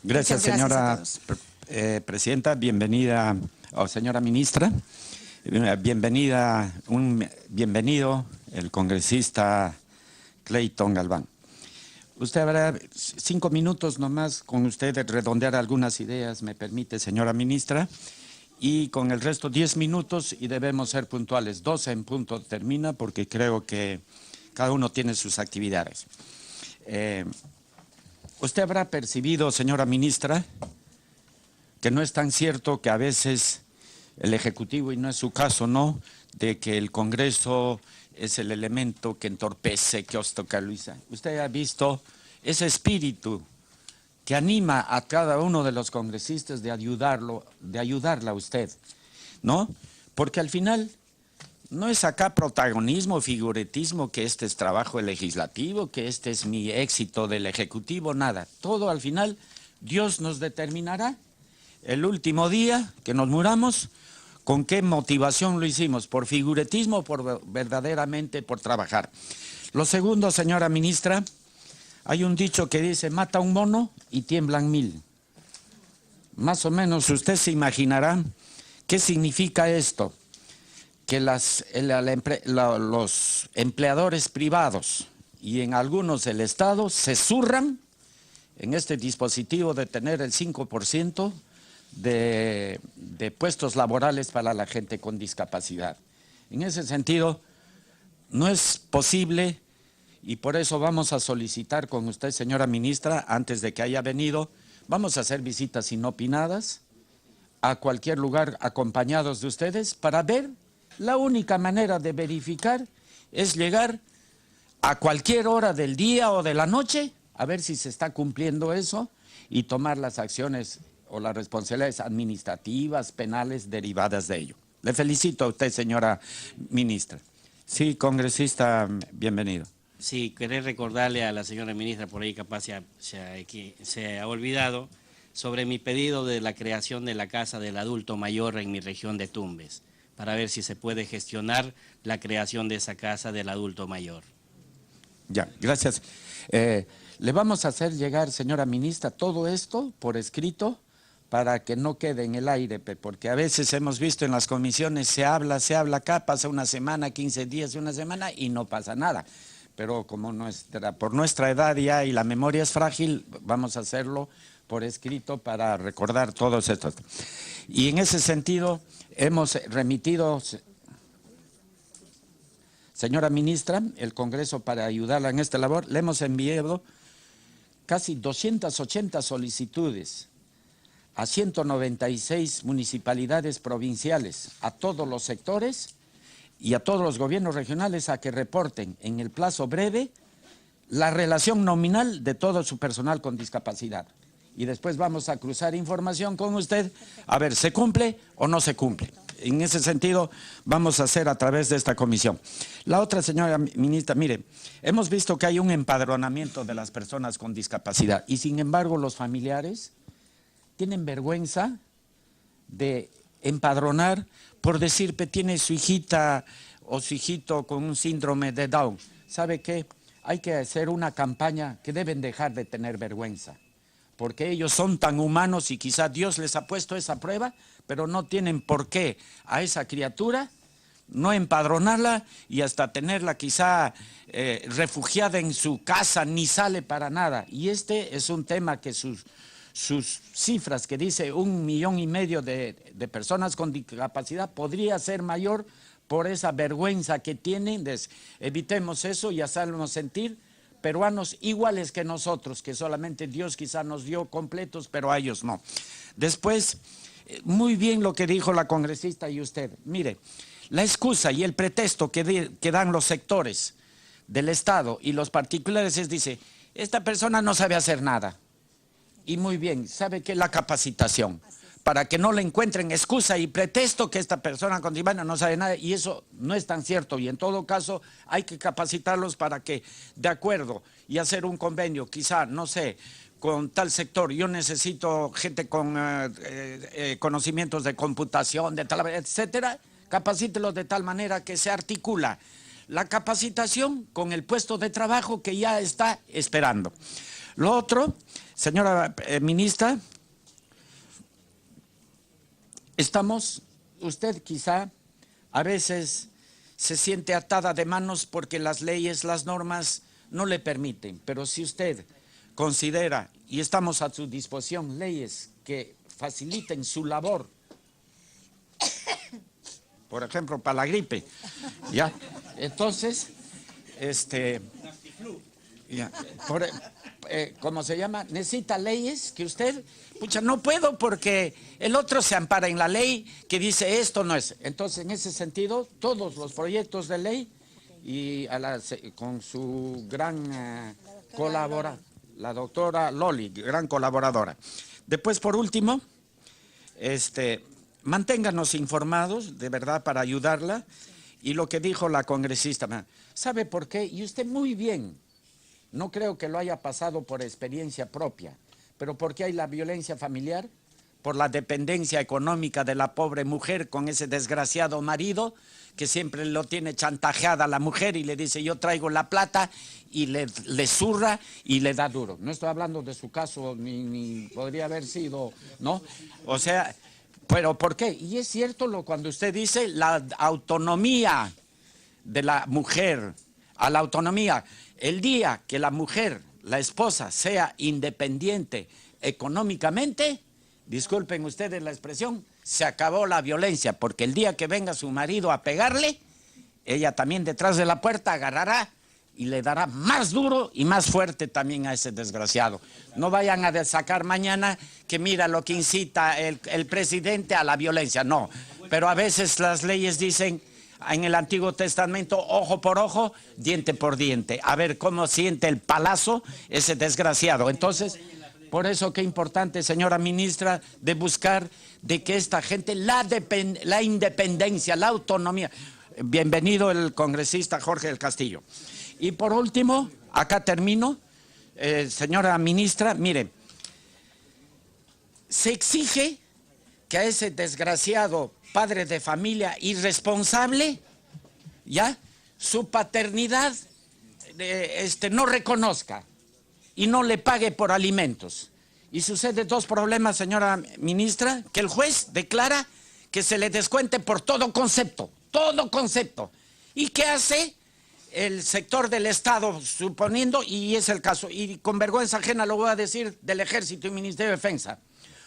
Gracias, señora presidenta. Bienvenida, señora ministra. Bienvenido el congresista Clayton Galván. Usted habrá 5 minutos nomás con usted de redondear algunas ideas, me permite, señora ministra, y con el resto 10 minutos y debemos ser puntuales. 12 en punto termina porque creo que cada uno tiene sus actividades. Usted habrá percibido, señora ministra, que no es tan cierto que a veces el Ejecutivo, y no es su caso, ¿no?, de que el Congreso es el elemento que entorpece, que obstaculiza. Usted ha visto ese espíritu que anima a cada uno de los congresistas de ayudarla a usted, ¿no? Porque al final no es acá protagonismo, figuretismo, que este es trabajo legislativo, que este es mi éxito del Ejecutivo, nada. Todo al final Dios nos determinará el último día que nos muramos, con qué motivación lo hicimos, por figuretismo o verdaderamente por trabajar. Lo segundo, señora ministra, hay un dicho que dice, mata un mono y tiemblan 1000. Más o menos usted se imaginará qué significa esto, que los empleadores privados y en algunos el Estado se zurran en este dispositivo de tener el 5% de puestos laborales para la gente con discapacidad. En ese sentido, no es posible, y por eso vamos a solicitar con usted, señora ministra, antes de que haya venido, vamos a hacer visitas inopinadas a cualquier lugar acompañados de ustedes para ver. La única manera de verificar es llegar a cualquier hora del día o de la noche, a ver si se está cumpliendo eso y tomar las acciones o las responsabilidades administrativas, penales derivadas de ello. Le felicito a usted, señora ministra. Sí, congresista, bienvenido. Sí, querer recordarle a la señora ministra, por ahí capaz se ha olvidado, sobre mi pedido de la creación de la Casa del Adulto Mayor en mi región de Tumbes, para ver si se puede gestionar la creación de esa Casa del Adulto Mayor. Ya, gracias. Le vamos a hacer llegar, señora ministra, todo esto por escrito para que no quede en el aire, porque a veces hemos visto en las comisiones, se habla acá, pasa una semana, 15 días, una semana y no pasa nada. Pero como por nuestra edad ya y la memoria es frágil, vamos a hacerlo por escrito para recordar todos estos. Y en ese sentido hemos remitido, señora ministra, el Congreso para ayudarla en esta labor, le hemos enviado casi 280 solicitudes a 196 municipalidades provinciales, a todos los sectores y a todos los gobiernos regionales a que reporten en el plazo breve la relación nominal de todo su personal con discapacidad. Y después vamos a cruzar información con usted, a ver, ¿se cumple o no se cumple? En ese sentido, vamos a hacer a través de esta comisión. La otra, señora ministra, mire, hemos visto que hay un empadronamiento de las personas con discapacidad y sin embargo los familiares tienen vergüenza de empadronar por decir que tiene su hijita o su hijito con un síndrome de Down. ¿Sabe qué? Hay que hacer una campaña que deben dejar de tener vergüenza, porque ellos son tan humanos y quizá Dios les ha puesto esa prueba, pero no tienen por qué a esa criatura no empadronarla y hasta tenerla quizá refugiada en su casa, ni sale para nada. Y este es un tema que sus cifras que dice 1,5 millones de personas con discapacidad podría ser mayor por esa vergüenza que tienen. Evitemos eso y hacernos sentir peruanos iguales que nosotros, que solamente Dios quizá nos dio completos, pero a ellos no. Después, muy bien lo que dijo la congresista y usted. Mire, la excusa y el pretexto que dan los sectores del Estado y los particulares es, dice, esta persona no sabe hacer nada. Y muy bien, ¿sabe qué? La capacitación, para que no le encuentren excusa y pretexto que esta persona con discapacidad no sabe nada, y eso no es tan cierto, y en todo caso hay que capacitarlos para que, de acuerdo, y hacer un convenio, quizá, no sé, con tal sector, yo necesito gente con conocimientos de computación, de tal, etcétera, capacítelos de tal manera que se articula la capacitación con el puesto de trabajo que ya está esperando. Lo otro, señora ministra, usted quizá a veces se siente atada de manos porque las leyes, las normas no le permiten, pero si usted considera, y estamos a su disposición, leyes que faciliten su labor, por ejemplo, para la gripe, ¿ya? Entonces, ya, ¿cómo se llama? Necesita leyes que usted, pucha, no puedo porque el otro se ampara en la ley que dice esto no es. Entonces, en ese sentido, todos los proyectos de ley y con su gran colaboradora, la doctora Loli, gran colaboradora. Después, por último, manténganos informados, de verdad, para ayudarla. Y lo que dijo la congresista, ¿sabe por qué? Y usted muy bien, no creo que lo haya pasado por experiencia propia, pero porque hay la violencia familiar, por la dependencia económica de la pobre mujer con ese desgraciado marido que siempre lo tiene chantajeada la mujer y le dice yo traigo la plata y le zurra y le da duro. No estoy hablando de su caso, ni podría haber sido, ¿no? O sea, ¿pero por qué? Y es cierto cuando usted dice la autonomía de la mujer, a la autonomía. El día que la mujer, la esposa, sea independiente económicamente, disculpen ustedes la expresión, se acabó la violencia, porque el día que venga su marido a pegarle, ella también detrás de la puerta agarrará y le dará más duro y más fuerte también a ese desgraciado. No vayan a sacar mañana que mira lo que incita el presidente a la violencia, no. Pero a veces las leyes dicen en el Antiguo Testamento, ojo por ojo, diente por diente. A ver cómo siente el palazo ese desgraciado. Entonces, por eso qué importante, señora ministra, de buscar de que esta gente, la independencia, la autonomía. Bienvenido el congresista Jorge del Castillo. Y por último, acá termino, señora ministra, mire, se exige que a ese desgraciado padre de familia irresponsable, ya, su paternidad no reconozca y no le pague por alimentos. Y sucede dos problemas, señora ministra, que el juez declara que se le descuente por todo concepto. ¿Y qué hace el sector del Estado, suponiendo, y es el caso, y con vergüenza ajena lo voy a decir, del Ejército y Ministerio de Defensa?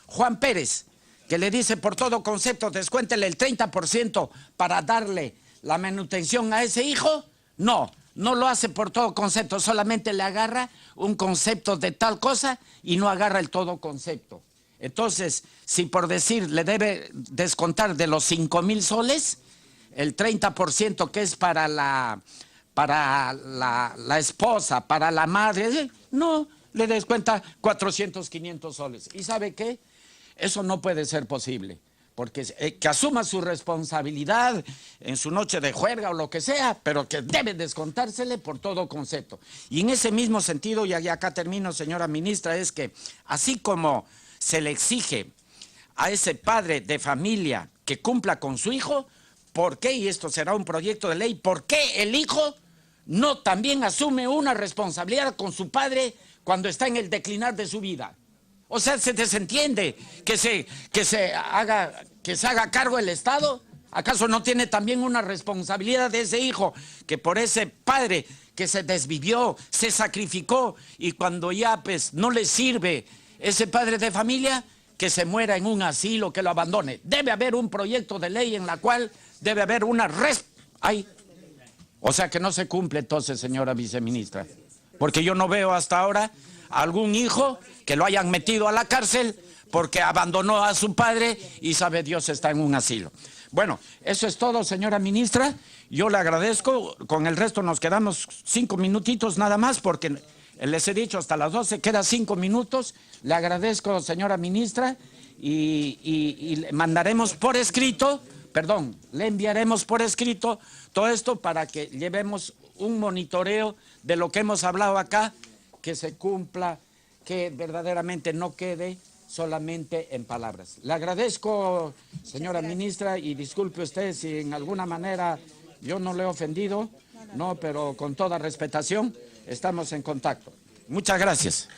Juan Pérez, que le dice por todo concepto, descuéntele el 30% para darle la manutención a ese hijo, no lo hace por todo concepto, solamente le agarra un concepto de tal cosa y no agarra el todo concepto. Entonces, si por decir le debe descontar de los 5,000 soles, el 30% que es para la esposa, para la madre, no, le descuenta 400, 500 soles. ¿Y sabe qué? Eso no puede ser posible, porque que asuma su responsabilidad en su noche de juerga o lo que sea, pero que debe descontársele por todo concepto. Y en ese mismo sentido, y acá termino, señora ministra, es que así como se le exige a ese padre de familia que cumpla con su hijo, ¿por qué? Y esto será un proyecto de ley, ¿por qué el hijo no también asume una responsabilidad con su padre cuando está en el declinar de su vida? O sea, se desentiende que se haga cargo el Estado. ¿Acaso no tiene también una responsabilidad de ese hijo que por ese padre que se desvivió, se sacrificó y cuando ya pues no le sirve ese padre de familia, que se muera en un asilo, que lo abandone? Debe haber un proyecto de ley en la cual debe haber una O sea que no se cumple entonces, señora viceministra, porque yo no veo hasta ahora algún hijo que lo hayan metido a la cárcel porque abandonó a su padre y sabe Dios está en un asilo. Bueno, eso es todo, señora ministra. Yo le agradezco. Con el resto nos quedamos 5 minutitos nada más porque les he dicho hasta las 12, queda 5 minutos. Le agradezco, señora ministra, y le mandaremos por escrito, le enviaremos por escrito todo esto para que llevemos un monitoreo de lo que hemos hablado acá, que se cumpla, que verdaderamente no quede solamente en palabras. Le agradezco, señora ministra, y disculpe usted si en alguna manera yo no le he ofendido, no, pero con toda respetación estamos en contacto. Muchas gracias.